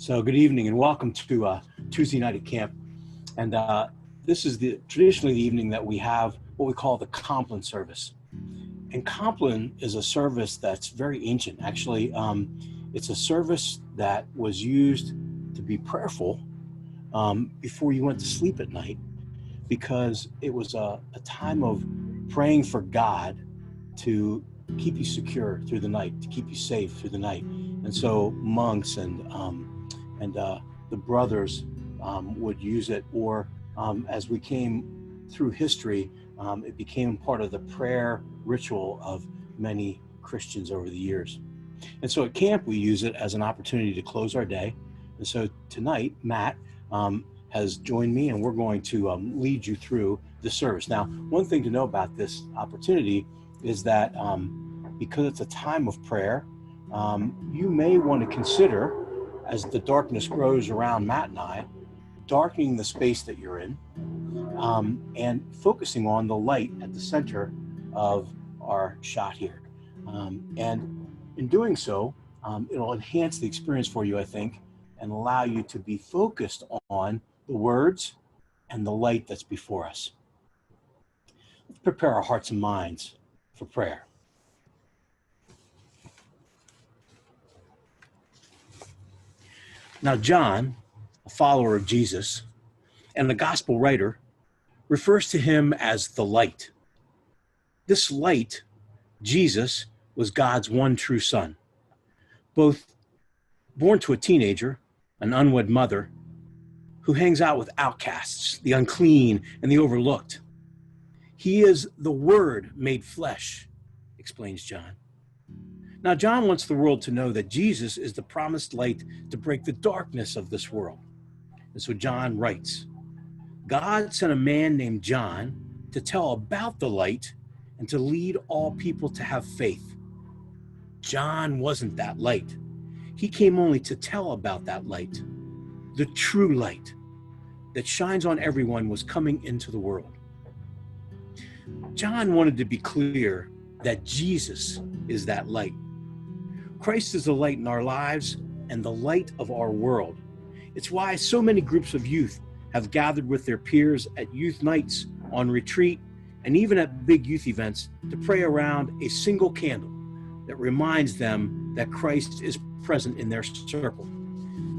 So good evening and welcome to Tuesday night at camp. And this is traditionally the evening that we have what we call the Compline service. And Compline is a service that's very ancient. Actually, it's a service that was used to be prayerful before you went to sleep at night, because it was a time of praying for God to keep you secure through the night, to keep you safe through the night. And so monks and the brothers would use it, or as we came through history, it became part of the prayer ritual of many Christians over the years. And so at camp, we use it as an opportunity to close our day. And so tonight, Matt has joined me, and we're going to lead you through the service. Now, one thing to know about this opportunity is that because it's a time of prayer, you may want to consider, as the darkness grows around Matt and I, darkening the space that you're in and focusing on the light at the center of our shot here. And in doing so, it'll enhance the experience for you, I think, and allow you to be focused on the words and the light that's before us. Let's prepare our hearts and minds for prayer. Now, John, a follower of Jesus and a gospel writer, refers to him as the light. This light, Jesus, was God's one true son, both born to a teenager, an unwed mother, who hangs out with outcasts, the unclean, and the overlooked. He is the Word made flesh, explains John. Now, John wants the world to know that Jesus is the promised light to break the darkness of this world. And so John writes, God sent a man named John to tell about the light and to lead all people to have faith. John wasn't that light. He came only to tell about that light. The true light that shines on everyone was coming into the world. John wanted to be clear that Jesus is that light. Christ is the light in our lives and the light of our world. It's why so many groups of youth have gathered with their peers at youth nights, on retreat, and even at big youth events to pray around a single candle that reminds them that Christ is present in their circle,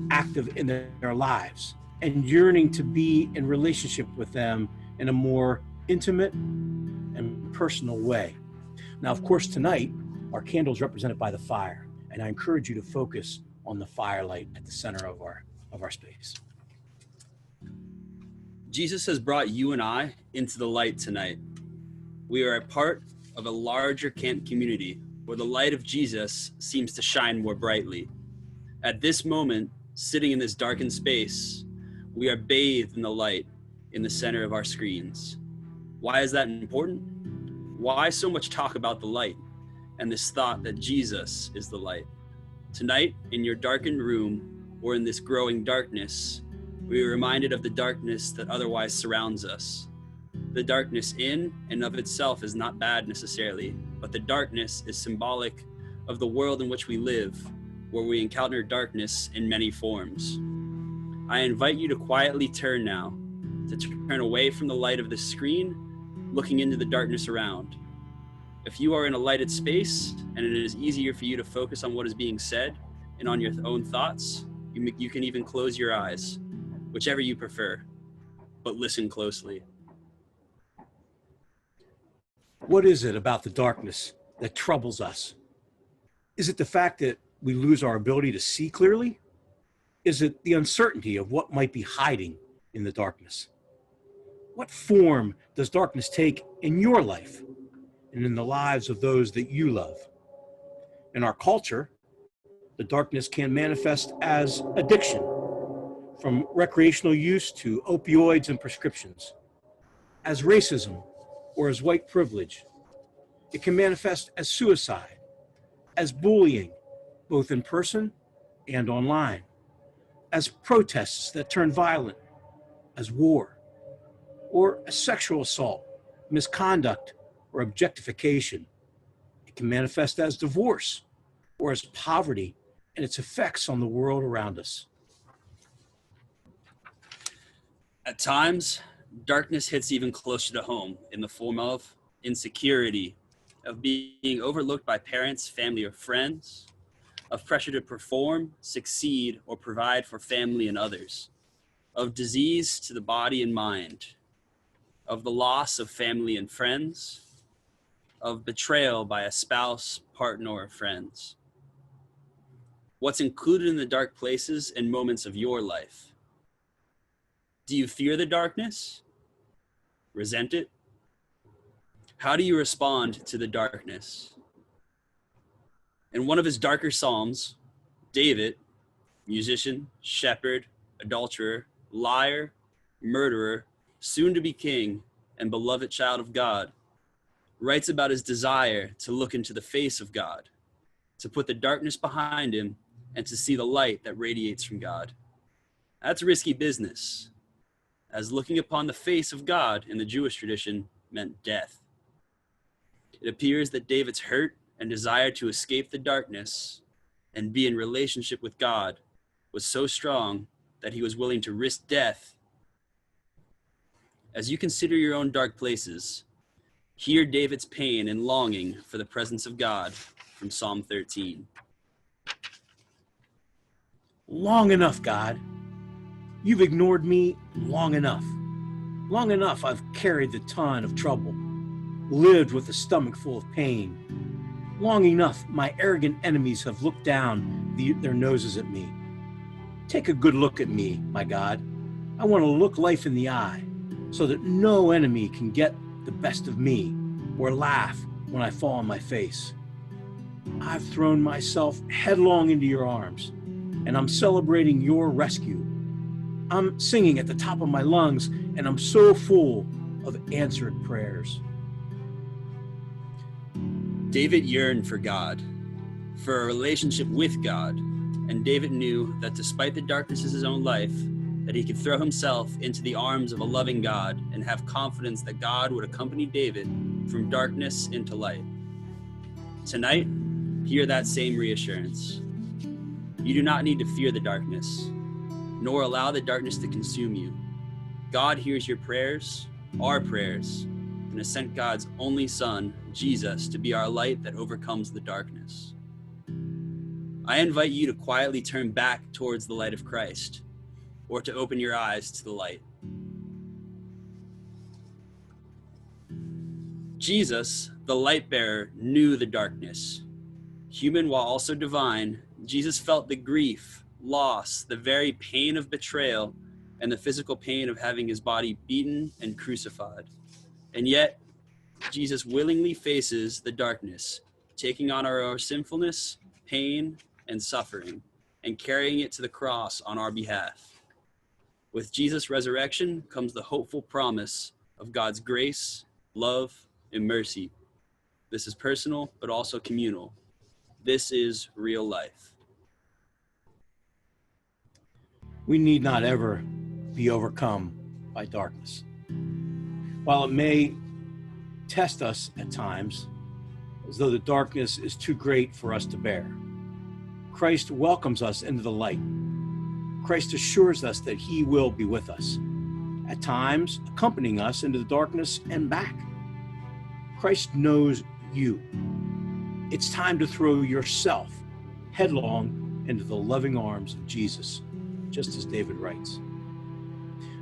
active in their lives, and yearning to be in relationship with them in a more intimate and personal way. Now, of course, tonight, our candle is represented by the fire, and I encourage you to focus on the firelight at the center of our space. Jesus has brought you and I into the light tonight. We are a part of a larger camp community where the light of Jesus seems to shine more brightly. At this moment, sitting in this darkened space, we are bathed in the light in the center of our screens. Why is that important? Why so much talk about the light and this thought that Jesus is the light? Tonight, in your darkened room or in this growing darkness, we are reminded of the darkness that otherwise surrounds us. The darkness in and of itself is not bad necessarily, but the darkness is symbolic of the world in which we live, where we encounter darkness in many forms. I invite you to quietly turn now, to turn away from the light of the screen, looking into the darkness around. If you are in a lighted space and it is easier for you to focus on what is being said and on your own thoughts, you can even close your eyes, whichever you prefer, but listen closely. What is it about the darkness that troubles us? Is it the fact that we lose our ability to see clearly? Is it the uncertainty of what might be hiding in the darkness? What form does darkness take in your life and in the lives of those that you love? In our culture, the darkness can manifest as addiction, from recreational use to opioids and prescriptions, as racism or as white privilege. It can manifest as suicide, as bullying, both in person and online, as protests that turn violent, as war, or as sexual assault, misconduct, or objectification. It can manifest as divorce or as poverty and its effects on the world around us. At times, darkness hits even closer to home in the form of insecurity, of being overlooked by parents, family, or friends, of pressure to perform, succeed, or provide for family and others, of disease to the body and mind, of the loss of family and friends, of betrayal by a spouse, partner, or friends. What's included in the dark places and moments of your life? Do you fear the darkness? Resent it? How do you respond to the darkness? In one of his darker psalms, David, musician, shepherd, adulterer, liar, murderer, soon to be king, and beloved child of God, writes about his desire to look into the face of God, to put the darkness behind him, and to see the light that radiates from God. That's risky business, as looking upon the face of God in the Jewish tradition meant death. It appears that David's hurt and desire to escape the darkness and be in relationship with God was so strong that he was willing to risk death. As you consider your own dark places, hear David's pain and longing for the presence of God from Psalm 13. Long enough, God. You've ignored me long enough. Long enough I've carried the ton of trouble, lived with a stomach full of pain. Long enough my arrogant enemies have looked down their noses at me. Take a good look at me, my God. I want to look life in the eye so that no enemy can get the best of me or laugh when I fall on my face. I've thrown myself headlong into your arms, and I'm celebrating your rescue. I'm singing at the top of my lungs, and I'm so full of answered prayers. David yearned for God, for a relationship with God, and David knew that despite the darknesses of his own life, that he could throw himself into the arms of a loving God and have confidence that God would accompany David from darkness into light. Tonight, hear that same reassurance. You do not need to fear the darkness, nor allow the darkness to consume you. God hears your prayers, our prayers, and has sent God's only Son, Jesus, to be our light that overcomes the darkness. I invite you to quietly turn back towards the light of Christ, or to open your eyes to the light. Jesus, the light bearer, knew the darkness. Human while also divine, Jesus felt the grief, loss, the very pain of betrayal, and the physical pain of having his body beaten and crucified. And yet, Jesus willingly faces the darkness, taking on our sinfulness, pain, and suffering, and carrying it to the cross on our behalf. With Jesus' resurrection comes the hopeful promise of God's grace, love, and mercy. This is personal, but also communal. This is real life. We need not ever be overcome by darkness. While it may test us at times, as though the darkness is too great for us to bear, Christ welcomes us into the light. Christ assures us that he will be with us, at times accompanying us into the darkness and back. Christ knows you. It's time to throw yourself headlong into the loving arms of Jesus, just as David writes.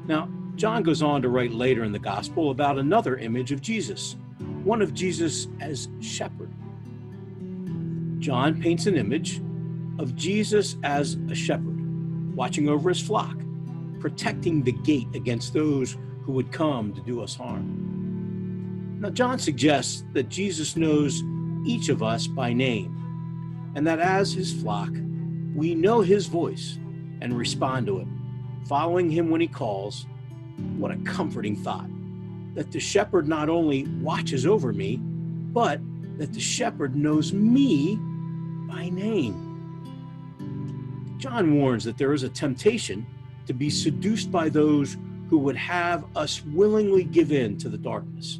Now, John goes on to write later in the gospel about another image of Jesus, one of Jesus as shepherd. John paints an image of Jesus as a shepherd, watching over his flock, protecting the gate against those who would come to do us harm. Now, John suggests that Jesus knows each of us by name, and that as his flock, we know his voice and respond to it, following him when he calls. What a comforting thought, that the shepherd not only watches over me, but that the shepherd knows me by name. John warns that there is a temptation to be seduced by those who would have us willingly give in to the darkness.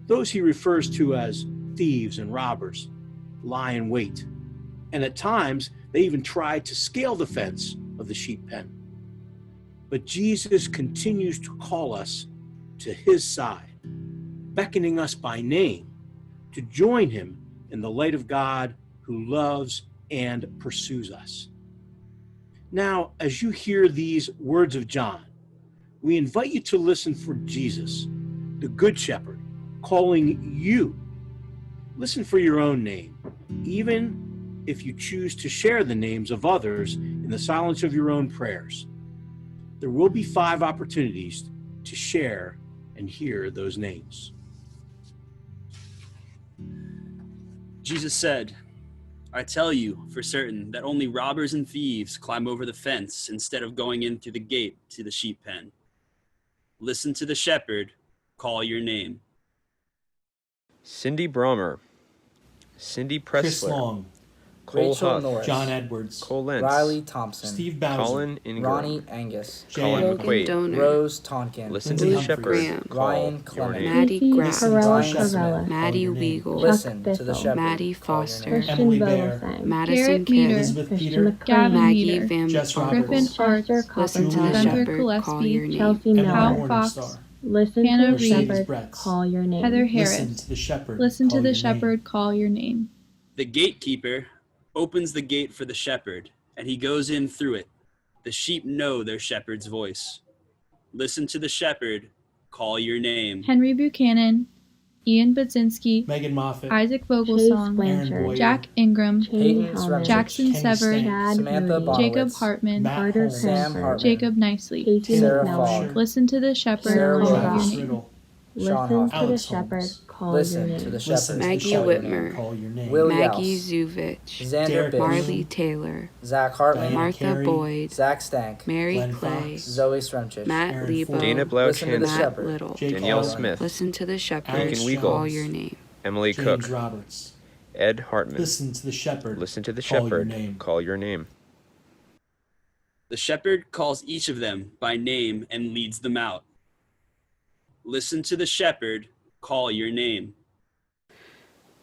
Those he refers to as thieves and robbers lie in wait, and at times they even try to scale the fence of the sheep pen. But Jesus continues to call us to his side, beckoning us by name to join him in the light of God who loves and pursues us. Now, as you hear these words of John, we invite you to listen for Jesus, the Good Shepherd, calling you. Listen for your own name, even if you choose to share the names of others in the silence of your own prayers. There will be 5 opportunities to share and hear those names. Jesus said, I tell you for certain that only robbers and thieves climb over the fence instead of going in through the gate to the sheep pen. Listen to the shepherd call your name. Cindy Brommer, Cindy Chris Pressler, Long, Cole Rachel Huff, Norris, John Edwards, Cole Lentz, Riley Thompson, Steve Bowser, Colin Ingram, Ronnie Angus, Colin Jan, McQuaid. Donor, Rose Tonkin, Listen Lindsay to the Humphreys, shepherd Graham, call Ryan your Clement, name. Maddie Casey Graff, Ryan Carella, Smith, Maddie Call your name. Weigel, Listen to the Thistle, shepherd Maddie call your Foster, name. Christian Emily Bear, Vogelsang, Madison Garrett Kidd, Meter, Elizabeth Christian Peter, McCray, Gavin Maggie Meter, Van Jess Park. Griffin Roberts, Chester Arts, Listen to the Julia Spencer shepherd call Gillespie, your name. Chelsea Emma Cal Miller. Fox, Morningstar, Listen Hannah to the Reed, shepherd, Bretts. call your name. Heather Listen Harris. to the shepherd Listen to call the your shepherd name. call your name. The gatekeeper opens the gate for the shepherd, and he goes in through it. The sheep know their shepherd's voice. Listen to the shepherd call your name. Henry Buchanan, Ian Budzinski, Megan Moffat, Isaac Chase Vogelsong, Blanchard, Aaron Boyer, Jack Ingram, Cheney Hayden Hellman, Sremchik, Jackson Kenny Severed, Stank, Chad Samantha Moody, Jacob Bonowitz, Hartman, Matt Carter Holmes, Sam Cranford, Hartman, Jacob Nicely. Casey Sarah McMillan. Fogg, Listen to the shepherd Sarah call Williams, your name. Riddle, Sean Listen to the Alex shepherd, Holmes. call your Listen to name. the Listen shepherd to the Maggie call your Whitmer, name. call your name. Will Maggie Youse, Zuvich, Xander Derek Bish, Marley Taylor, Zach Hartman, Diana Martha Carey, Boyd, Zach Stank, Mary Glenn Clay, Fox, Zoe Sremchik, Matt Aaron Lebo, Ford, Dana Blouch Listen to the Hansen, Matt shepherd. Little. Jake Danielle Allen, Smith, Listen to the shepherd Alex Deacon call Weagle, your name. Emily James Cook, Roberts. Ed Hartman. Listen to the shepherd. Listen to the call your shepherd name. call your name. The shepherd calls each of them by name and leads them out. Listen to the shepherd call your name.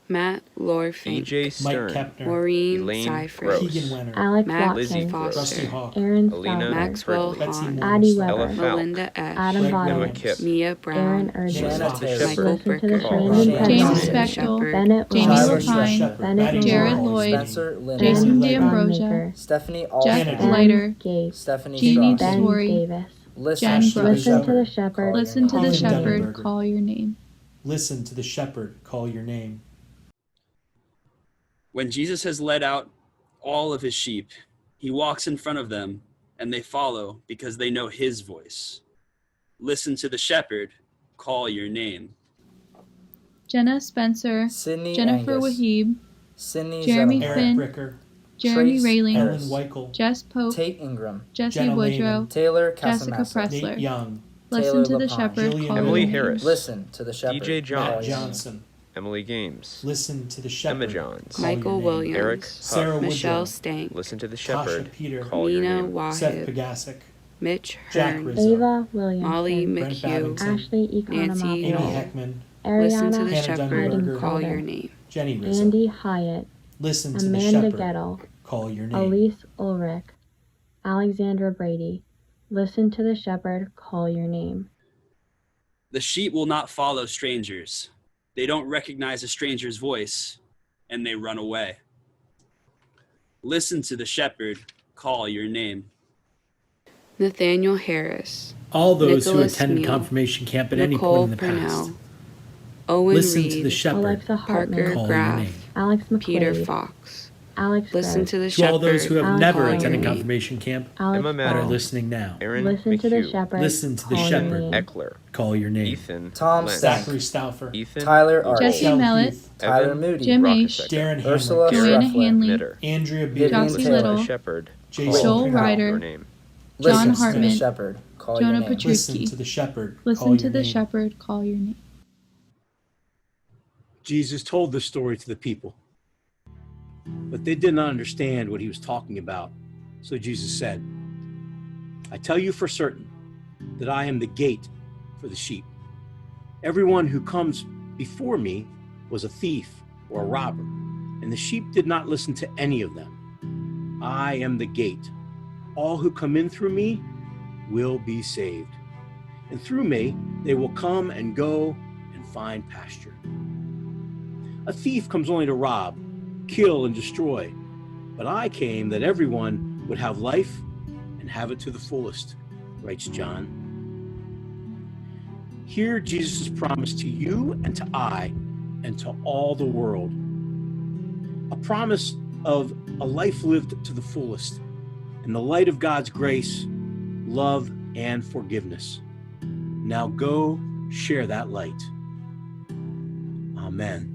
Matt Lorfink, EJ Mike Stern, Kepner, Maureen Elaine Seifert, Gross, Keegan Wenner, Alex Matt Lizzie Watkins, Gross, Rusty Foster, Hawk, Aaron Alina Stalberg, Maxwell Bertley, Betsy Hahn, Addie Morningstar, Ella Weber, Falk, Melinda Esch, Adam Greg Emma Bottom, Kipp, Mia Aaron Brown, Erdman. Nick Shanna Fox, Taylor, Michael Listen to the Bricker, Shannon James Bennett, James Taylor, Bechtel, Bennett Jamie Tyler Lawrence, Schreck, Lapine, Bennett Maddie Jared Moore, Lloyd, Spencer Lynn, Jason Ben D'Ambrosia, Longmaker, Stephanie Jeff Alston, Hannah Leiter, Gates, Stephanie Jamie Strauss. Ben Story, Davis. Listen Jen to the Brooks. Listen to the shepherd shepherd, call your Listen to name. the Colin shepherd Dunenberger. call your name. Listen to the shepherd call your name. When Jesus has led out all of his sheep, he walks in front of them, and they follow because they know his voice. Listen to the shepherd call your name. Jenna Spencer, Sydney Jennifer Angus, Wahib, Sydney Jeremy Zettelmeyer, Eric Finn, Bricker, Jeremy Trace Rayling, Ellen Harris, Weichel, Jess Pope, Tate Ingram, Jesse Jenna Woodrow, Lehman, Taylor Jessica Casamassa, Pressler. Nate Young, Listen Taylor to the Lapine, shepherd Jillian call Emily your name. Harris, Listen to the shepherd DJ call Matt Johns, your name. Johnson. Emily Games, Listen to the shepherd Emma Johns, call your Michael name. Williams, Eric Sarah Huff. Michelle Woodrow, Stank, Listen to the Tasha shepherd Peter, call your Mina name. Seth Wahib, Pegasic, Mitch Jack Hearn, Rizzo, Ava Molly Williamson, Brent McHugh, Babington, Ashley Nancy Amy Hall. Economopoulos, Heckman, Listen to the Ariana Hannah shepherd Dunenberger, call your Calder, name. Jenny Rizzo. Andy Hyatt, Listen to the Amanda shepherd Gettle, call your name. Elise Ulrich, Alexandra Brady. Listen to the shepherd call your name. The sheep will not follow strangers. They don't recognize a stranger's voice, and they run away. Listen to the shepherd call your name. Nathaniel Harris, All those Nicholas who attended Neal, confirmation camp at any Nicole point in the past. Purnell, Owen Listen Reed, to the shepherd Alexa Hartman, Parker call your name. Graff, Alex Peter McQuaid, Fox. Alex Listen Gross, to the To all those who shepherd have Alex never Hall. attended Name. confirmation camp Alex Emma but are Maddow, listening now, Aaron Listen to the McHugh, shepherd Listen to the call your shepherd. name. Eckler, call your name. Ethan, Tom Lentz, Stank, Zachary Stauffer, Ethan, Tyler Eagle, Arnold, Jesse Shell Mellett, Heath, Tyler Evan, Moody, Jim Rockasek, Aish, Darren Ursula Hamler, Joanna Schreffler, Hanley, Knitter. Andrea Vivian Beaver, Jossie Listen to Little, the shepherd Jason call Joel Pinal. Ryder, your name. John Listen to the Hartman, shepherd call Jonah your name. Listen Petrucci. to the shepherd call Listen your to the name. shepherd call your name. Jesus told this story to the people, but they did not understand what he was talking about. So Jesus said, I tell you for certain that I am the gate for the sheep. Everyone who comes before me was a thief or a robber, and the sheep did not listen to any of them. I am the gate. All who come in through me will be saved. And through me, they will come and go and find pasture. A thief comes only to rob, kill, and destroy. But I came that everyone would have life and have it to the fullest, writes John. Here, Jesus' promise to you and to I and to all the world. A promise of a life lived to the fullest in the light of God's grace, love, and forgiveness. Now go share that light. Amen.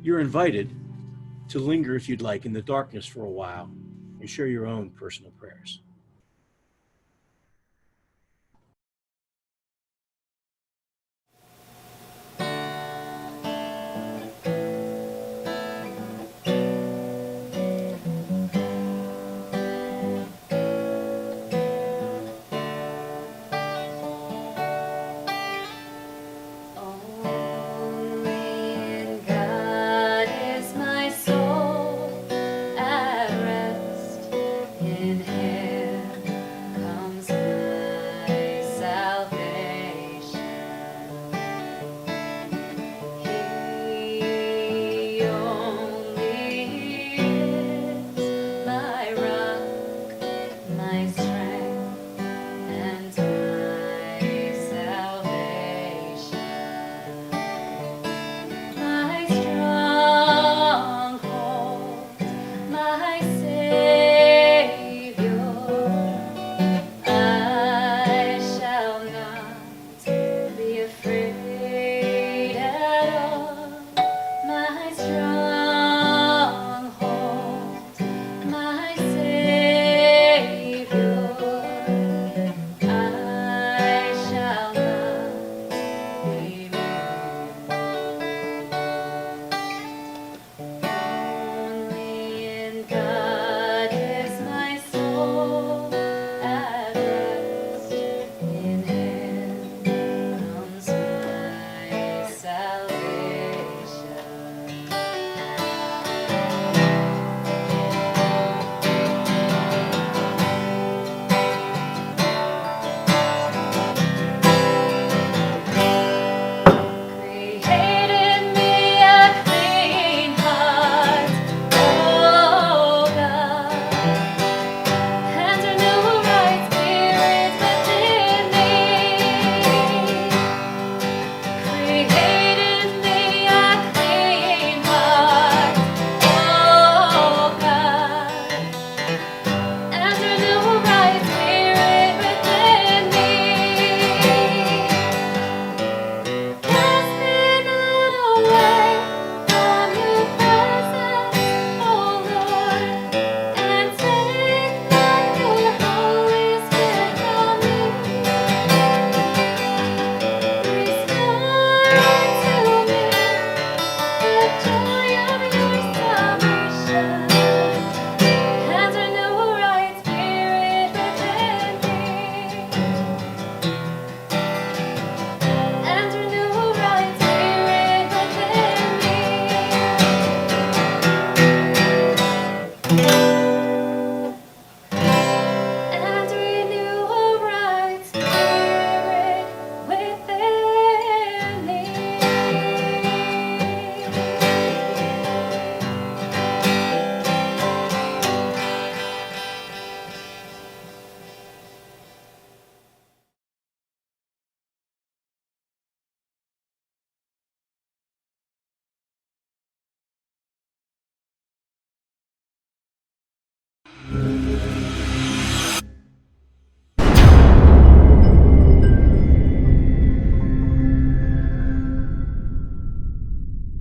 You're invited to linger if you'd like in the darkness for a while and share your own personal prayers.